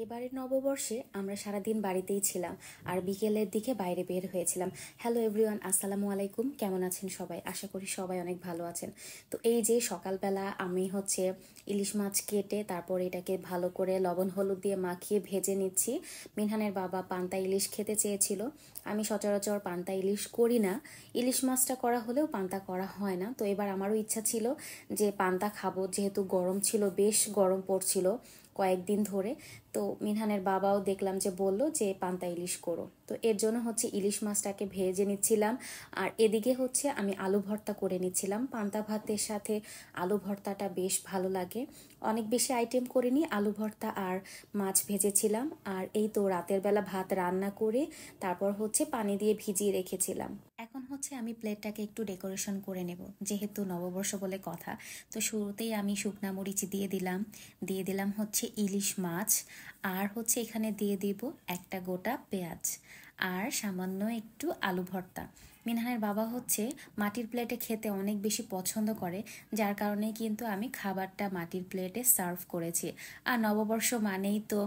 এবারের নববর্ষে আমরা সারাদিন বাড়িতেই ছিলাম আর বিকেলের দিকে বাইরে বের হয়েছিলাম। হ্যালো এভরিওয়ান, আসসালামু আলাইকুম। কেমন আছেন সবাই? আশা করি সবাই অনেক ভালো আছেন। তো এই যে সকালবেলা আমি ইলিশ মাছ কেটে তারপর এটাকে ভালো করে লবণ হলুদ দিয়ে মাখিয়ে ভেজে নিচ্ছি। মিনহানের বাবা পান্তা ইলিশ খেতে চেয়েছিল। আমি সচরাচর পান্তা ইলিশ করি না, ইলিশ মাছটা করা হলেও পান্তা করা হয় না। তো এবার আমারও ইচ্ছা ছিল যে পান্তা খাবো, যেহেতু গরম ছিল, বেশ গরম পড়ছিল কয়েকদিন ধরে। তো মিনহানের বাবাও দেখলাম যে বলল যে পান্তা ইলিশ করো। তো এর জন্য ইলিশ মাছটাকে ভেজে নিচ্ছিলাম। আর এদিকে আমি আলু ভর্তা করে নিচ্ছিলাম। পান্তা ভাতের সাথে আলু ভর্তাটা বেশ ভালো লাগে। অনেক বেশি আইটেম করিনি, আলু ভর্তা আর মাছ ভেজেছিলাম। আর এই তো রাতের বেলা ভাত রান্না করে তারপর পানি দিয়ে ভিজিয়ে রেখেছিলাম। এখন আমি প্লেটটাকে একটু ডেকোরেশন করে নেব, যেহেতু নববর্ষ বলে কথা। তো শুরুতেই আমি শুকনা মরিচ দিয়ে দিলাম ইলিশ মাছ। আর এখানে দিয়ে দিব একটা গোটা পেঁয়াজ আর সামান্য একটু আলু ভর্তা। মিনহানের বাবা মাটির প্লেটে খেতে অনেক বেশি পছন্দ করে, যার কারণে কিন্তু আমি খাবারটা মাটির প্লেটে সার্ভ করেছি। আর নববর্ষ মানেই তো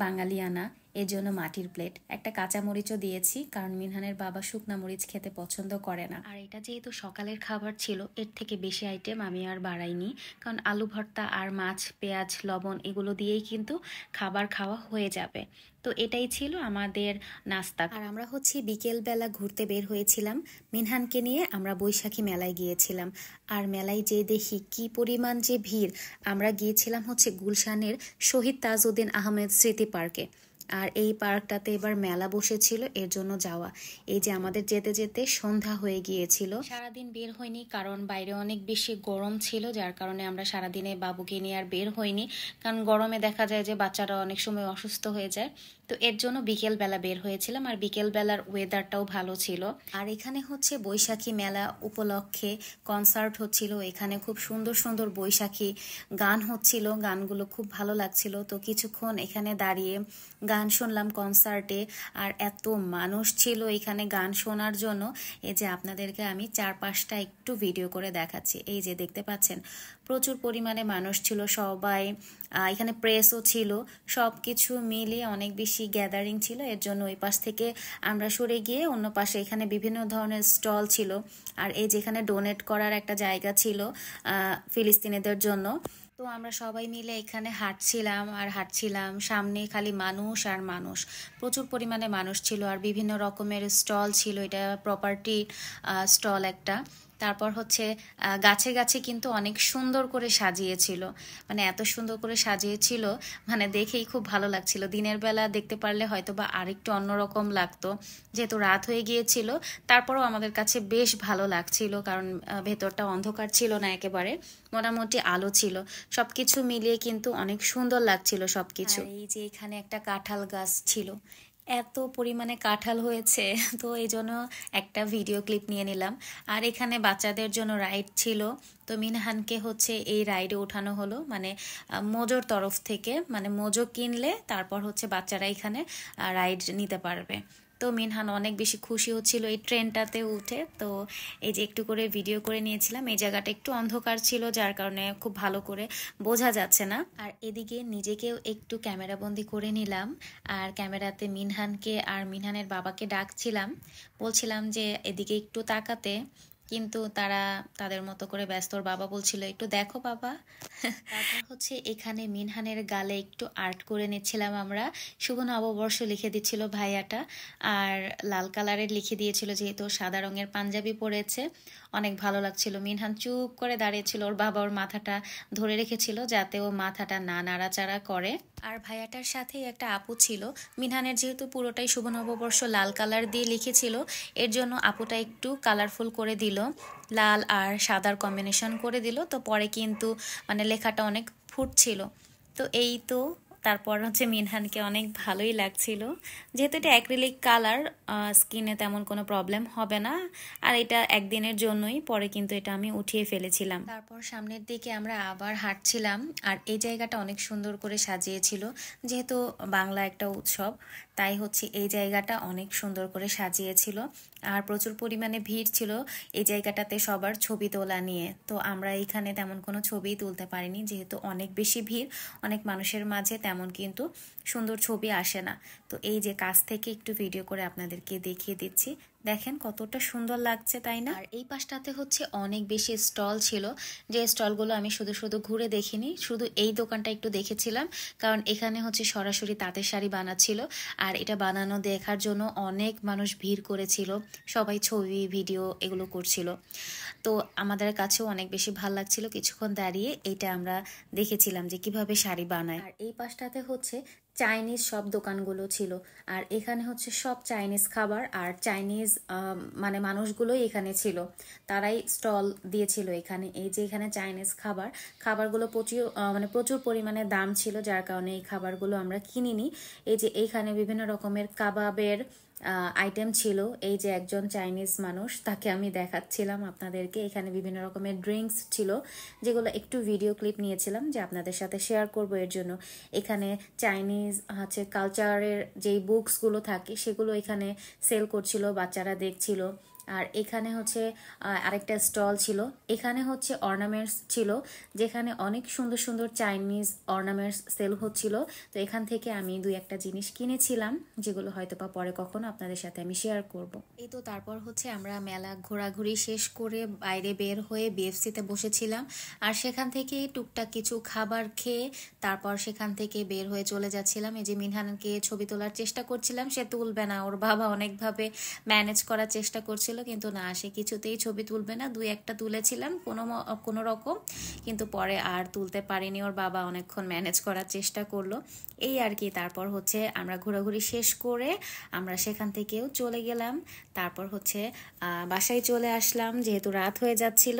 বাঙালিয়ানা, এজন্য মাটির প্লেট। একটা কাঁচা মরিচও দিয়েছি, কারণ মিনহানের বাবা শুকনা মরিচ খেতে পছন্দ করে না। আর এটা যেহেতু সকালের খাবার ছিল, এর থেকে বেশি আইটেম আমি আর বাড়াইনি, কারণ আলু ভর্তা আর মাছ, পেঁয়াজ, লবণ এগুলো দিয়েই কিন্তু খাবার খাওয়া হয়ে যাবে। তো এটাই ছিল আমাদের নাস্তা। আর আমরা বিকেলবেলা ঘুরতে বের হয়েছিলাম মিনহানকে নিয়ে। আমরা বৈশাখী মেলায় গিয়েছিলাম। আর মেলায় যে দেখি কি পরিমাণ যে ভিড়। আমরা গিয়েছিলাম গুলশানের শহীদ তাজউদ্দিন আহমেদ স্মৃতি পার্কে। আর এই পার্কটাতে এবার মেলা বসেছিল, এর জন্য যাওয়া। এই যে আমাদের যেতে যেতে সন্ধ্যা হয়ে গিয়েছিল। সারাদিন বের হইনি, কারণ বাইরে অনেক বেশি গরম ছিল, যার কারণে আমরা সারাদিনে বাবুকে নিয়ে আর বের হইনি। কারণ গরমে দেখা যায় যে বাচ্চারা অনেক সময় অসুস্থ হয়ে যায়। তো এর জন্য বিকেলবেলা বের হয়েছিলাম, আর বিকেলবেলার ওয়েদারটাও ভালো ছিল। আর এখানে বৈশাখী মেলা উপলক্ষে কনসার্ট হচ্ছিল। এখানে খুব সুন্দর সুন্দর বৈশাখী গান হচ্ছিল, গানগুলো খুব ভালো লাগছিল। তো কিছুক্ষণ এখানে দাঁড়িয়ে গান শুনলাম কনসার্টে। আর এত মানুষ ছিল এখানে গান শোনার জন্য। এই যে আপনাদেরকে আমি 4-5টা একটু ভিডিও করে দেখাচ্ছি। এই যে দেখতে পাচ্ছেন, প্রচুর পরিমাণে মানুষ ছিল সবাই। এখানে প্রেসও ছিল, সব কিছু মিলিয়ে অনেক বেশি গ্যাদারিং ছিল। এর জন্য ওই পাশ থেকে আমরা সরে গিয়ে অন্য পাশে এখানে বিভিন্ন ধরনের স্টল ছিল। আর এই যেখানে ডোনেট করার একটা জায়গা ছিল ফিলিস্তিনিদের জন্য। তো আমরা সবাই মিলে এখানে হাঁটছিলাম, সামনে খালি মানুষ আর মানুষ, প্রচুর পরিমাণে মানুষ ছিল। আর বিভিন্ন রকমের স্টল ছিল, এটা প্রপার্টি স্টল একটা। তারপর গাছে গাছে কিন্তু অনেক সুন্দর করে সাজিয়েছিল, মানে এত সুন্দর করে সাজিয়েছিল, মানে দেখেই খুব ভালো লাগছিল। দিনের বেলা দেখতে পারলে হয়তো বা আরেকটু অন্যরকম লাগতো, যেহেতু রাত হয়ে গিয়েছিল। তারপরও আমাদের কাছে বেশ ভালো লাগছিল, কারণ ভেতরটা অন্ধকার ছিল না একেবারে, মোটামুটি আলো ছিল। সবকিছু মিলিয়ে কিন্তু অনেক সুন্দর লাগছিল সবকিছু। এই যে এখানে একটা কাঁঠাল গাছ ছিল, এত পরিমাণে কাঁঠাল হয়েছে, তো এই জন্য একটা ভিডিও ক্লিপ নিয়ে নিলাম। আর এখানে বাচ্চাদের জন্য রাইড ছিল। তো মিনহানকে এই রাইডে ওঠানো হলো, মানে মোজোর তরফ থেকে, মানে মোজো কিনলে তারপর বাচ্চারা এখানে রাইড নিতে পারবে। তো মিনহান অনেক বেশি খুশি হচ্ছিল এই ট্রেনটাতে উঠে। তো এই যে একটু করে ভিডিও করে নিয়েছিলাম। এই জায়গাটা একটু অন্ধকার ছিল, যার কারণে খুব ভালো করে বোঝা যাচ্ছে না। আর এদিকে নিজেকেও একটু ক্যামেরাবন্দি করে নিলাম। আর ক্যামেরাতে মিনহানকে আর মিনহানের বাবাকে ডাকছিলাম, বলছিলাম যে এদিকে একটু তাকাতে, কিন্তু তারা তাদের মতো করে ব্যস্ত। ওর বাবা বলছিল একটু দেখো বাবা। তারপর এখানে মিনহানের গালে একটু আর্ট করে নিচ্ছিলাম আমরা। শুভ নববর্ষ লিখে দিচ্ছিল ভাইয়াটা, আর লাল কালারের লিখে দিয়েছিল, যেহেতু সাদা রঙের পাঞ্জাবি পরেছে। অনেক ভালো লাগছিল। মিনহান চুপ করে দাঁড়িয়েছিল, ওর বাবা ওর মাথাটা ধরে রেখেছিল যাতে ও মাথাটা না নাড়াচাড়া করে। আর ভাইয়াটার সাথে একটা আপু ছিল। মিনহানের যেহেতু পুরোটাই শুভ নববর্ষ লাল কালার দিয়ে লিখেছিল, এর জন্য আপুটা একটু কালারফুল করে দিল, লাল আর সাদার কম্বিনেশন করে দিল। তো পরে কিন্তু মানে লেখাটা অনেক ফুটছিল। তো এই তো তারপর মিনহানকে অনেক ভালোই লাগছিল, যেহেতু এটা অ্যাক্রিলিক কালার, স্কিনে তেমন কোনো প্রবলেম হবে না। আর এটা একদিনের জন্যই, পরে কিন্তু এটা আমি উঠিয়ে ফেলেছিলাম। তারপর সামনের দিকে আমরা আবার হাঁটছিলাম। আর এই জায়গাটা অনেক সুন্দর করে সাজিয়েছিল, যেহেতু বাংলা একটা উৎসব, তাই এই জায়গাটা অনেক সুন্দর করে সাজিয়েছিল। আর প্রচুর পরিমাণে ভিড় ছিল এই জায়গাটাতে সবার ছবি তোলা নিয়ে। তো আমরা এখানে তেমন কোনো ছবিই তুলতে পারিনি, যেহেতু অনেক বেশি ভিড়, অনেক মানুষের মাঝে তেমন তেমন কিন্তু সুন্দর ছবি আসে না। তো এই যে কাছ থেকে একটু ভিডিও করে আপনাদেরকে দেখিয়ে দিচ্ছি, দেখেন কতটা সুন্দর লাগছে, তাই না? আর এই পাশটাতে হচ্ছে অনেক বেশি স্টল ছিল, যে স্টলগুলো আমি শুধু শুধু ঘুরে দেখিনি, শুধু এই দোকানটা একটু দেখেছিলাম, কারণ এখানে হচ্ছে সরাসরি তাঁতের শাড়ি বানাচ্ছিল। আর এটা বানানো দেখার জন্য অনেক মানুষ ভিড় করেছিল, সবাই ছবি ভিডিও এগুলো করছিল। তো আমাদের কাছেও অনেক বেশি ভালো লাগছিল, কিছুক্ষণ দাঁড়িয়ে এটা আমরা দেখেছিলাম যে কিভাবে শাড়ি বানায়। আর এই পাশটাতে হচ্ছে চাইনিজ সব দোকানগুলো ছিল, আর এখানে হচ্ছে সব চাইনিজ খাবার আর চাইনিজ মানে মানুষগুলোই এখানে ছিল, তারাই স্টল দিয়েছিল এখানে। এই যে এখানে চাইনিজ খাবারগুলো প্রচুর মানে প্রচুর পরিমাণে দাম ছিল, যার কারণে এই খাবারগুলো আমরা কিনিনি। এই যে এইখানে বিভিন্ন রকমের কাবাবের আইটেম ছিল। এই যে একজন চাইনিজ মানুষ, তাকে আমি দেখাচ্ছিলাম আপনাদেরকে। এখানে বিভিন্ন রকমের ড্রিঙ্কস ছিল, যেগুলো একটু ভিডিও ক্লিপ নিয়েছিলাম যে আপনাদের সাথে শেয়ার করব এর জন্য। এখানে চাইনিজ হচ্ছে কালচারের যেই বুকসগুলো থাকে সেগুলো এখানে সেল করছিল, বাচ্চারা দেখছিল। আর এখানে হচ্ছে আরেকটা স্টল ছিল, এখানে হচ্ছে অর্নামেন্টস ছিল, যেখানে অনেক সুন্দর সুন্দর চাইনিজ অর্নামেন্টস সেল হচ্ছিল। তো এখান থেকে আমি দুই একটা জিনিস কিনেছিলাম, যেগুলো হয়তো বা পরে কখনো আপনাদের সাথে আমি শেয়ার করব। এই তো তারপর হচ্ছে আমরা মেলা ঘোরাঘুরি শেষ করে বাইরে বের হয়ে বিএফসিতে বসেছিলাম, আর সেখান থেকে টুকটাক কিছু খাবার খেয়ে তারপর সেখান থেকে বের হয়ে চলে যাচ্ছিলাম। এই যে মিনহানকে ছবি তোলার চেষ্টা করছিলাম, সে তুলবে না, ওর বাবা অনেকভাবে ম্যানেজ করার চেষ্টা করছিল, কিন্তু না, সে কিছুতেই ছবি তুলবে না। দুই একটা তুলেছিলাম কোনো রকম, কিন্তু পরে আর তুলতে পারিনি, ওর বাবা অনেকক্ষণ ম্যানেজ করার চেষ্টা করলো, এই আর কি। তারপর হচ্ছে আমরা ঘোরাঘুরি শেষ করে আমরা সেখান থেকেও চলে গেলাম। তারপর হচ্ছে বাসায় চলে আসলাম, যেহেতু রাত হয়ে যাচ্ছিল।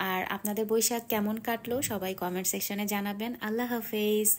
আর আপনাদের বৈশাখ কেমন কাটলো সবাই কমেন্ট সেকশনে জানাবেন। আল্লাহ হাফেজ।